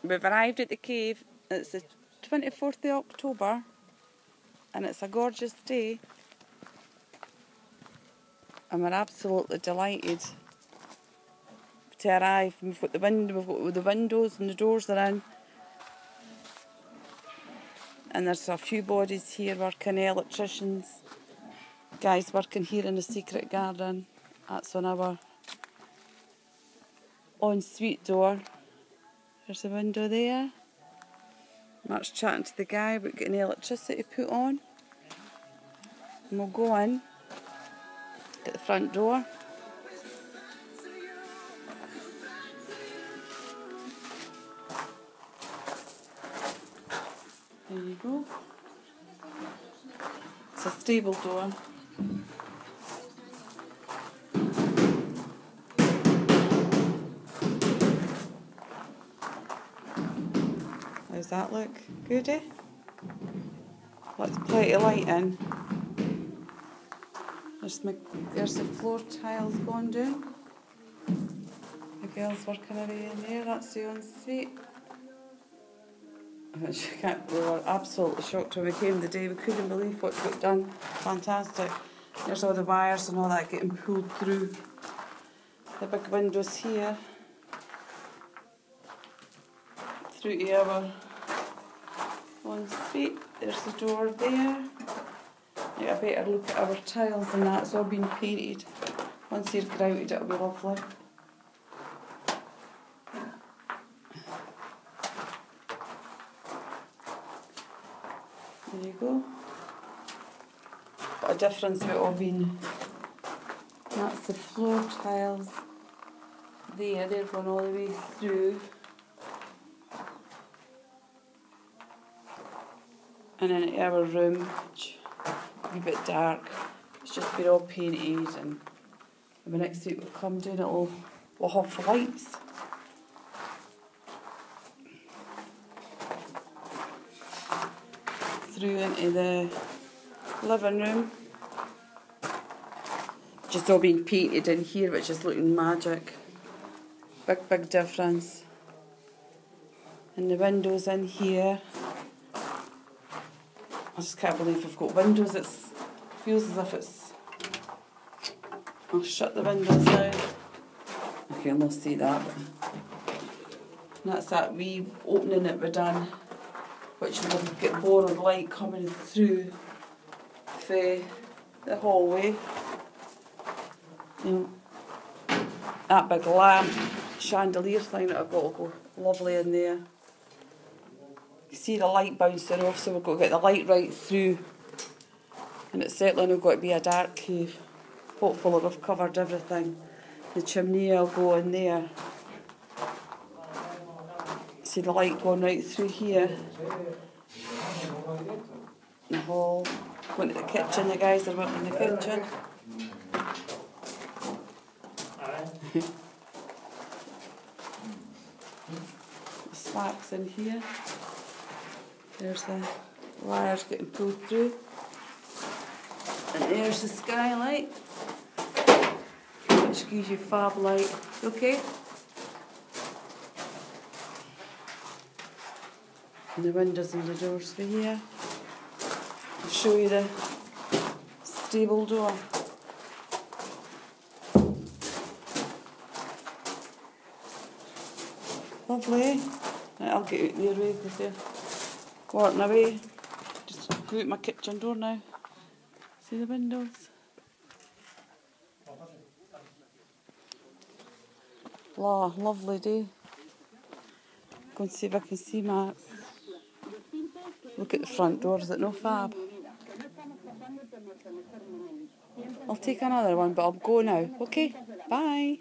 We've arrived at the cave. It's the 24th of October and it's a gorgeous day. And we're absolutely delighted to arrive. We've got the windows and the doors are in. And there's a few bodies here working, electricians, guys working here in the secret garden. That's on our ensuite door. There's a window there. Mark's chatting to the guy about getting electricity put on. And we'll go in, get the front door. There you go. It's a stable door. How's that look? Good, eh? Let's plenty of light in. There's the floor tiles going down. The girls working away in there. That's the ensuite. We were absolutely shocked when we came the day. We couldn't believe what got done. Fantastic. There's all the wires and all that getting pulled through. The big windows here. Through to our ensuite. There's the door there. Get a better look at our tiles and that's all been painted. Once they're grouted it'll be lovely. There you go. What a difference we've all been. That's the floor tiles there, they're going all the way through. And then in our room, which is a bit dark, it's just been all painted, and the next week we'll come down, we'll have lights. Through into the living room. Just all been painted in here, which is looking magic. Big difference. And the windows in here. I just can't believe we've got windows. It feels as if it's... I'll shut the windows now. I can almost see that. And that's that wee opening that we've done, which will get borrowed light coming through the hallway. You know, that big lamp chandelier thing that I've got will go lovely in there. You see the light bouncing off, so we've got to get the light right through. And it's certainly not got to be a dark cave. Hopefully we've covered everything. The chimney will go in there. See the light going right through here. The hall. Going to the kitchen, the guys are working in the kitchen. The slats in here. There's the wires getting pulled through. And there's the skylight, which gives you fab light. Okay? And the windows and the doors for here. I'll show you the stable door. Lovely. Right, I'll get out your way because you're walking away. Just go out my kitchen door now. See the windows? Wow, lovely day. Go and see if I can see Mark. Look at the front door, is it no fab? I'll take another one, but I'll go now. Okay, bye.